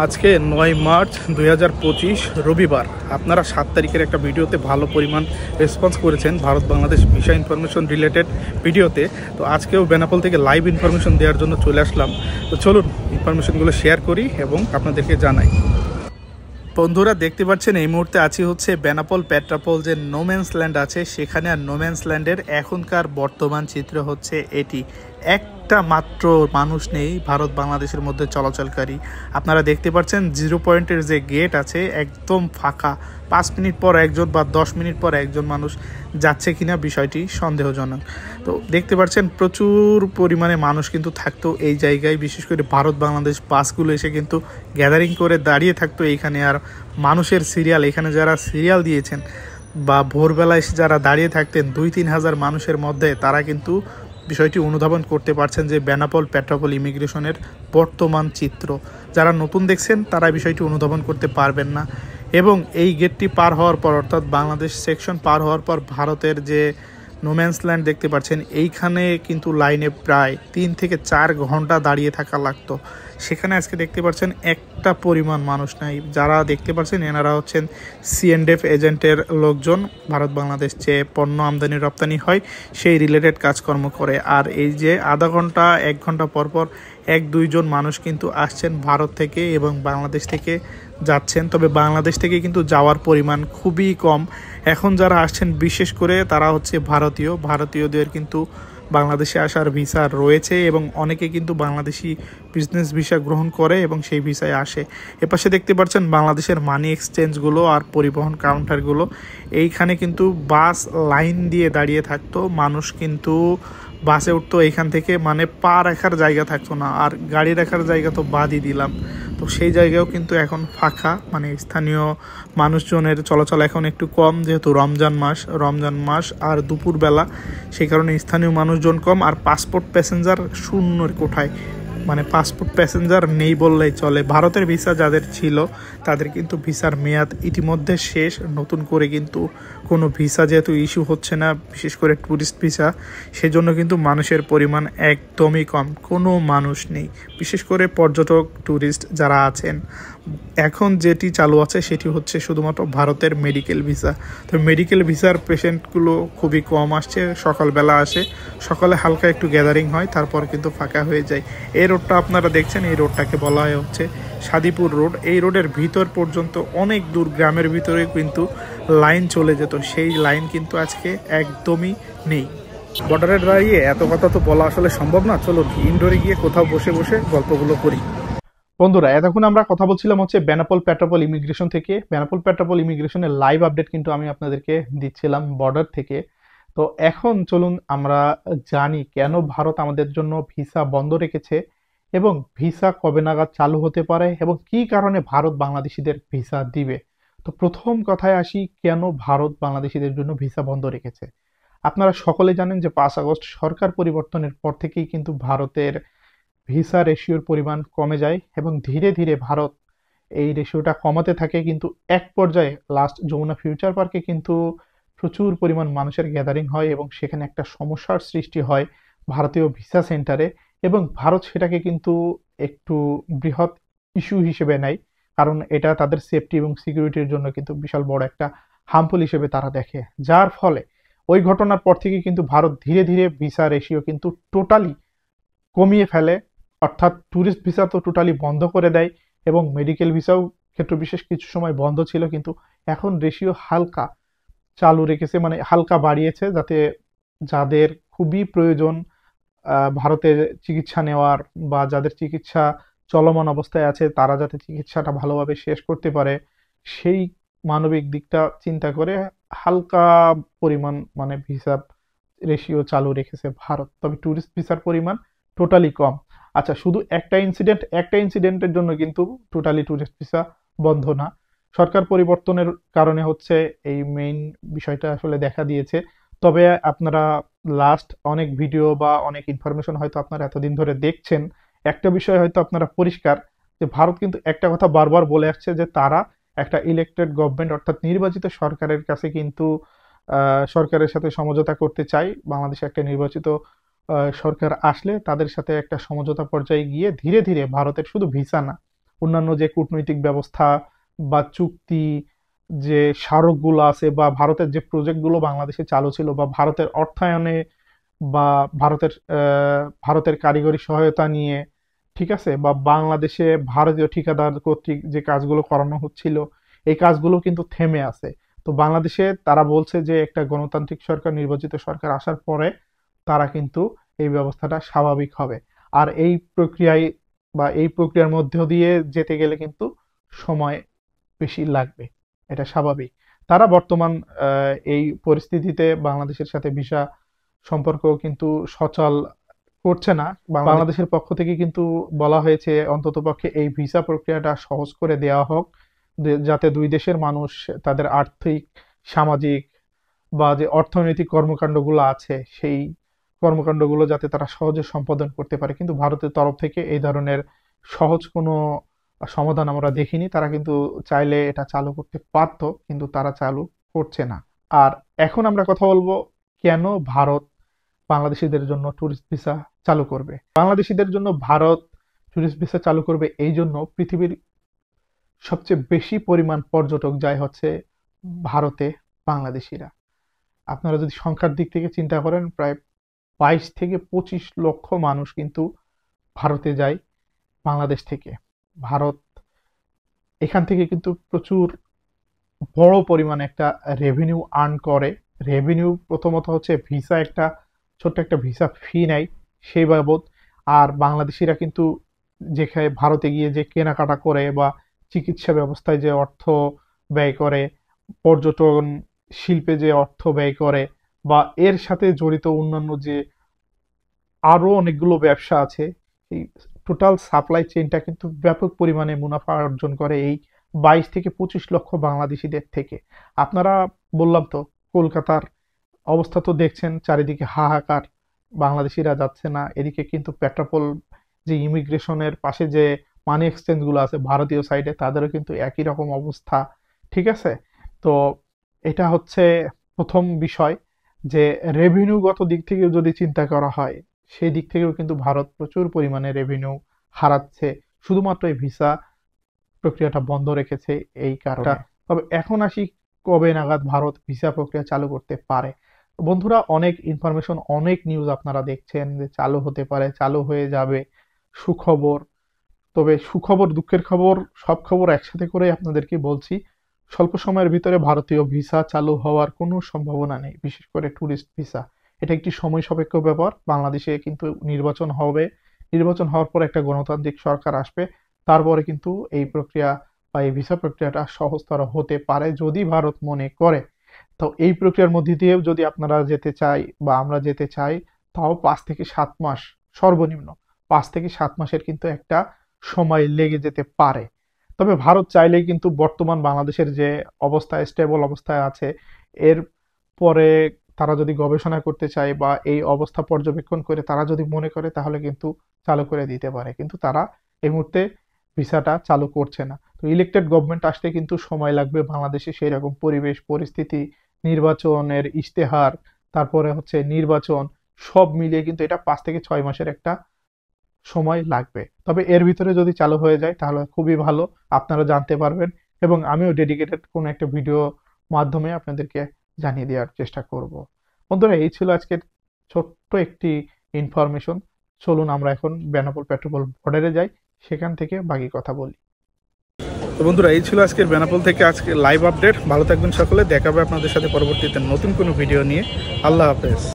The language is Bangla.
আজকে ৯ মার্চ ২০২৫ রবিবার। আপনারা ৭ তারিখের একটা ভিডিওতে ভালো পরিমাণ রেসপন্স করেছেন Bharat Bangladesh visa information related ভিডিওতে। তো আজকেও বেনাপোল থেকে লাইভ ইনফরমেশন দেওয়ার জন্য চলে আসলাম। তো চলুন ইনফরমেশনগুলো শেয়ার করি এবং আপনাদেরকে জানাই। বন্ধুরা দেখতে পাচ্ছেন এই মুহূর্তে আছি হচ্ছে বেনাপোল পেট্রাপোল যে নোম্যান্স ল্যান্ড আছে সেখানে। আর নোম্যান্স ল্যান্ডের এখনকার বর্তমান চিত্র হচ্ছে এটি। একটা মাত্র মানুষ নেই ভারত বাংলাদেশের মধ্যে চলাচলকারী। আপনারা দেখতে পাচ্ছেন 0 পয়েন্টের যে গেট আছে একদম ফাঁকা। 5 মিনিট পর একজন বা 10 মিনিট পর একজন মানুষ যাচ্ছে কিনা বিষয়টি সন্দেহজনক। তো দেখতে পাচ্ছেন প্রচুর পরিমাণে মানুষ কিন্তু থাকতো এই জায়গায়, বিশেষ করে ভারত বাংলাদেশ বাসগুলো এসে কিন্তু গ্যাদারিং করে দাঁড়িয়ে থাকতো এইখানে। আর মানুষের সিরিয়াল, এখানে যারা সিরিয়াল দিয়েছেন বা ভোরবেলা এসে যারা দাঁড়িয়ে থাকতেন 2-3 হাজার মানুষের মধ্যে, তারা কিন্তু বিষয়টি অনুধাবন করতে পারছেন যে বেনাপোল পেট্রাপোল ইমিগ্রেশনের বর্তমান চিত্র। যারা নতুন দেখছেন তারা বিষয়টি অনুধাবন করতে পারবেন না। এবং এই গেটটি পার হওয়ার পর, অর্থাৎ বাংলাদেশ সেকশন পার হওয়ার পর ভারতের যে নোম্যান্স ল্যান্ড দেখতে পাচ্ছেন, এইখানে কিন্তু লাইনে প্রায় 3 থেকে 4 ঘন্টা দাঁড়িয়ে থাকা লাগতো। সেখানে আজকে দেখতে পাচ্ছেন একটা পরিমাণ মানুষ নাই। যারা দেখতে পাচ্ছেন এনারা হচ্ছেন সিএনডিএফ এজেন্টের লোকজন, ভারত বাংলাদেশ যে পণ্য আমদানি রপ্তানি হয় সেই রিলেটেড কাজকর্ম করে। আর এই যে আধা ঘন্টা 1 ঘন্টা পর পর 1-2 জন মানুষ কিন্তু আসছেন ভারত থেকে এবং বাংলাদেশ থেকে যাচ্ছেন। তবে বাংলাদেশ থেকে কিন্তু যাওয়ার পরিমাণ খুবই কম। এখন যারা আসছেন বিশেষ করে তারা হচ্ছে ভারতীয়দের কিন্তু বাংলাদেশে আসার ভিসা রয়েছে এবং অনেকে কিন্তু বাংলাদেশি বিজনেস ভিসা গ্রহণ করে এবং সেই ভিসায় আসে। এপাশে দেখতে পাচ্ছেন বাংলাদেশের মানি এক্সচেঞ্জগুলো আর পরিবহন কাউন্টারগুলো। এইখানে কিন্তু বাস লাইন দিয়ে দাঁড়িয়ে থাকতো, মানুষ কিন্তু বাসে উঠতো এইখান থেকে, মানে পা রাখার জায়গা থাকতো না। আর গাড়ি রাখার জায়গা তো বাদই দিলাম। তো সেই জায়গাও কিন্তু এখন ফাঁকা, মানে স্থানীয় মানুষজনের চলাচল এখন একটু কম, যেহেতু রমজান মাস আর দুপুরবেলা, সেই কারণে স্থানীয় মানুষজন কম। আর পাসপোর্ট প্যাসেঞ্জার শূন্যের কোঠায়, মানে পাসপোর্ট প্যাসেঞ্জার নেই বললেই চলে। ভারতের ভিসা যাদের ছিল তাদের কিন্তু ভিসার মেয়াদ ইতিমধ্যে শেষ। নতুন করে কিন্তু কোনো ভিসা যেহেতু ইস্যু হচ্ছে না, বিশেষ করে ট্যুরিস্ট ভিসা, সেজন্য কিন্তু মানুষের পরিমাণ একদমই কম, কোনো মানুষ নেই। বিশেষ করে পর্যটক ট্যুরিস্ট যারা আছেন, এখন যেটি চালু আছে সেটি হচ্ছে শুধুমাত্র ভারতের মেডিকেল ভিসা। তো মেডিকেল ভিসার পেশেন্টগুলো খুবই কম আসছে, সকালবেলা আসে, সকালে হালকা একটু গ্যাদারিং হয়, তারপর কিন্তু ফাঁকা হয়ে যায়। এই রোডটা আপনারা দেখছেন, এই রোডটাকে বলা হয় হচ্ছে সাদিপুর রোড। এই রোডের ভিতর পর্যন্ত অনেক দূর গ্রামের ভিতরে কিন্তু লাইন চলে যেত, সেই লাইন কিন্তু আজকে একদমই নেই। বর্ডারে দাঁড়িয়ে এত কথা তো বলা আসলে সম্ভব না। চলো ইনডোরে গিয়ে কোথাও বসে বসে গল্পগুলো করি। বন্ধুরা, এতক্ষণ আমরা কথা বলছিলাম হচ্ছে বেনাপোল পেট্রাপোল ইমিগ্রেশন থেকে। বেনাপোল পেট্রাপোল ইমিগ্রেশনের লাইভ আপডেট কিন্তু আমি আপনাদেরকে দিচ্ছিলাম বর্ডার থেকে। তো এখন চলুন আমরা জানি কেন ভারত আমাদের জন্য ভিসা বন্ধ রেখেছে এবং ভিসা কবে নাগাদ চালু হতে পারে এবং কি কারণে ভারত বাংলাদেশিদের ভিসা দিবে। তো প্রথম কথায় আসি, কেন ভারত বাংলাদেশিদের জন্য ভিসা বন্ধ রেখেছে। আপনারা সকলে জানেন যে 5 আগস্ট সরকার পরিবর্তনের পর থেকেই কিন্তু ভারতের ভিসা রেশিওর পরিমাণ কমে যায় এবং ধীরে ধীরে ভারত এই রেশিওটা কমাতে থাকে। কিন্তু এক পর্যায়ে লাস্ট যমুনা ফিউচার পার্কে কিন্তু প্রচুর পরিমাণ মানুষের গ্যাদারিং হয় এবং সেখানে একটা সমস্যার সৃষ্টি হয় ভারতীয় ভিসা সেন্টারে, এবং ভারত সেটাকে কিন্তু একটু বৃহৎ ইস্যু হিসেবে নেয়, কারণ এটা তাদের সেফটি এবং সিকিউরিটির জন্য কিন্তু বিশাল বড় একটা হার্মফুল হিসেবে তারা দেখে। যার ফলে ওই ঘটনার পর থেকে কিন্তু ভারত ধীরে ধীরে ভিসা রেশিও কিন্তু টোটালি কমিয়ে ফেলে, অর্থাৎ ট্যুরিস্ট ভিসা তো টোটালি বন্ধ করে দেয় এবং মেডিকেল ভিসাও ক্ষেত্র বিশেষ কিছু সময় বন্ধ ছিল, কিন্তু এখন রেশিও হালকা চালু রেখেছে, মানে হালকা বাড়িয়েছে, যাতে যাদের খুবই প্রয়োজন ভারতে চিকিৎসা নেওয়ার বা যাদের চিকিৎসা চলমান অবস্থায় আছে তারা যাতে চিকিৎসাটা ভালোভাবে শেষ করতে পারে, সেই মানবিক দিকটা চিন্তা করে হালকা পরিমাণ মানে ভিসা রেশিও চালু রেখেছে ভারত। তবে ট্যুরিস্ট ভিসার পরিমাণ টোটালি কম। আচ্ছা, শুধু একটা ইনসিডেন্টের জন্য কিন্তু টোটালি ট্যুরিস্ট ভিসা বন্ধ না। সরকার পরিবর্তনের কারণে হচ্ছে এই মেইন বিষয়টা আসলে দেখা দিয়েছে। তবে আপনারা লাস্ট অনেক ভিডিও বা অনেক ইনফরমেশন হয়তো আপনারা এতদিন ধরে দেখছেন, একটা বিষয় হয়তো আপনারা পরিষ্কার যে ভারত কিন্তু একটা কথা বারবার বলে আসছে যে তারা একটা ইলেক্টেড গভর্নমেন্ট অর্থাৎ নির্বাচিত সরকারের কাছে কিন্তু সরকারের সাথে সমঝোতা করতে চাই। বাংলাদেশে একটা নির্বাচিত সরকার আসলে তাদের সাথে একটা সমঝোতা পর্যায়ে গিয়ে ধীরে ধীরে ভারতের শুধু ভিসা না, অন্যান্য যে কূটনৈতিক ব্যবস্থা বা চুক্তি, যে স্মারকগুলো আছে বা ভারতের যে প্রজেক্টগুলো বাংলাদেশে চালু ছিল বা ভারতের অর্থায়নে বা ভারতের কারিগরি সহায়তা নিয়ে, ঠিক আছে, বা বাংলাদেশে ভারতীয় ঠিকাদার কর্তৃক যে কাজগুলো করানো হচ্ছিল, এই কাজগুলো কিন্তু থেমে আছে। তো বাংলাদেশে তারা বলছে যে একটা গণতান্ত্রিক সরকার, নির্বাচিত সরকার আসার পরে তারা কিন্তু এই ব্যবস্থাটা স্বাভাবিক হবে। আর এই প্রক্রিয়ায় বা এই প্রক্রিয়ার মধ্য দিয়ে যেতে গেলে কিন্তু সময় বেশি লাগবে, এটা স্বাভাবিক। তারা বর্তমান এই পরিস্থিতিতে বাংলাদেশের সাথে ভিসা সম্পর্ক কিন্তু সচল করছে না। বাংলাদেশের পক্ষ থেকে কিন্তু বলা হয়েছে অন্ততপক্ষে এই ভিসা প্রক্রিয়াটা সহজ করে দেওয়া হোক, যাতে দুই দেশের মানুষ তাদের আর্থিক, সামাজিক বা যে অর্থনৈতিক কর্মকাণ্ডগুলো আছে সেই কর্মকাণ্ডগুলো যাতে তারা সহজে সম্পাদন করতে পারে। কিন্তু ভারতের তরফ থেকে এই ধরনের সহজ কোনো সমাধান আমরা দেখিনি। তারা কিন্তু চাইলে এটা চালু করতে পারত, কিন্তু তারা চালু করছে না। আর এখন আমরা কথা বলবো কেন ভারত বাংলাদেশিদের জন্য ট্যুরিস্ট ভিসা চালু করবে। বাংলাদেশিদের জন্য ভারত ট্যুরিস্ট ভিসা চালু করবে এই জন্য, পৃথিবীর সবচেয়ে বেশি পরিমাণ পর্যটক যায় হচ্ছে ভারতে বাংলাদেশিরা। আপনারা যদি সংখ্যার দিক থেকে চিন্তা করেন, প্রায় 22 থেকে 25 লক্ষ মানুষ কিন্তু ভারতে যায় বাংলাদেশ থেকে। ভারত এখান থেকে কিন্তু প্রচুর বড় পরিমাণে একটা রেভিনিউ আর্ন করে। রেভিনিউ প্রথমত হচ্ছে ভিসা, একটা ছোট্ট একটা ভিসা ফি নেয় সেই বাবদ। আর বাংলাদেশিরা কিন্তু যেখানে ভারতে গিয়ে যে কেনাকাটা করে বা চিকিৎসা ব্যবস্থায় যে অর্থ ব্যয় করে, পর্যটন শিল্পে যে অর্থ ব্যয় করে, বা এর সাথে জড়িত অন্যান্য যে আরো অনেকগুলো ব্যবসা আছে, এই টোটাল সাপ্লাই চেইনটা কিন্তু ব্যাপক পরিমাণে মুনাফা অর্জন করে এই 22 থেকে 25 লক্ষ বাংলাদেশিদের থেকে। আপনারা বললাম তো, কলকাতার অবস্থা তো দেখছেন, চারিদিকে হাহাকার, বাংলাদেশিরা যাচ্ছে না। এদিকে কিন্তু পেট্রাপোল যে ইমিগ্রেশনের পাশে যে মানি এক্সচেঞ্জ গুলো আছে ভারতীয় সাইডে, তাদেরও কিন্তু একই রকম অবস্থা, ঠিক আছে। তো এটা হচ্ছে প্রথম বিষয়, যে রেভিনিউগত দিক থেকে যদি চিন্তা করা হয়, সেই দিক থেকেও কিন্তু ভারত প্রচুর পরিমাণে রেভিনিউ হারাচ্ছে শুধুমাত্র এই ভিসা প্রক্রিয়াটা বন্ধ রেখেছে এই কারণে। তবে এখন আসি কবে নাগাদ ভারত ভিসা প্রক্রিয়া চালু করতে পারে। বন্ধুরা, অনেক ইনফরমেশন, অনেক নিউজ আপনারা দেখছেন যে চালু হতে পারে, চালু হয়ে যাবে, সুখবর। তবে সুখবর, দুঃখের খবর, সব খবর একসাথে করে আপনাদেরকে বলছি। স্বল্প সময়ের ভিতরে ভারতীয় ভিসা চালু হওয়ার কোনো সম্ভাবনা নেই, বিশেষ করে ট্যুরিস্ট ভিসা। এটা একটি সময় সাপেক্ষ ব্যাপার। বাংলাদেশে কিন্তু নির্বাচন হবে, নির্বাচন হওয়ার পর একটা গণতান্ত্রিক সরকার আসবে, তারপরে কিন্তু এই প্রক্রিয়া বা এই ভিসা প্রক্রিয়াটা সহজতর হতে পারে যদি ভারত মনে করে। তো এই প্রক্রিয়ার মধ্যে দিয়েও যদি আপনারা যেতে চাই বা আমরা যেতে চাই, তাও 5 থেকে 7 মাস, সর্বনিম্ন 5 থেকে 7 মাসের কিন্তু একটা সময় লেগে যেতে পারে। তবে ভারত চাইলেই কিন্তু বর্তমান বাংলাদেশের যে অবস্থায়, স্টেবল অবস্থায় আছে, এর পরে তারা যদি গবেষণা করতে চায় বা এই অবস্থা পর্যবেক্ষণ করে তারা যদি মনে করে, তাহলে কিন্তু চালু করে দিতে পারে। কিন্তু তারা এই মুহূর্তে ভিসাটা চালু করছে না। তো ইলেকটেড গভর্নমেন্ট আসতে কিন্তু সময় লাগবে। বাংলাদেশে সেই রকম পরিবেশ পরিস্থিতি, নির্বাচনের ইশতেহার, তারপরে হচ্ছে নির্বাচন, সব মিলিয়ে কিন্তু এটা 5 থেকে 6 মাসের একটা সময় লাগবে। তবে এর ভিতরে যদি চালু হয়ে যায় তাহলে খুবই ভালো, আপনারা জানতে পারবেন এবং আমিও ডেডিকেটেড কোনো একটা ভিডিও মাধ্যমে আপনাদেরকে জানিয়ে দেওয়ার চেষ্টা করব। বন্ধুরা, এই ছিল আজকের ছোট্ট একটি ইনফরমেশন। চলুন আমরা এখন বেনাপোল পেট্রোপোল বর্ডারে যাই, সেখান থেকে বাকি কথা বলি। তো বন্ধুরা, এই ছিল আজকের বেনাপোল থেকে আজকে লাইভ আপডেট। ভালো থাকবেন সকলে, দেখা হবে আপনাদের সাথে পরবর্তীতে নতুন কোনো ভিডিও নিয়ে। আল্লাহ হাফেজ।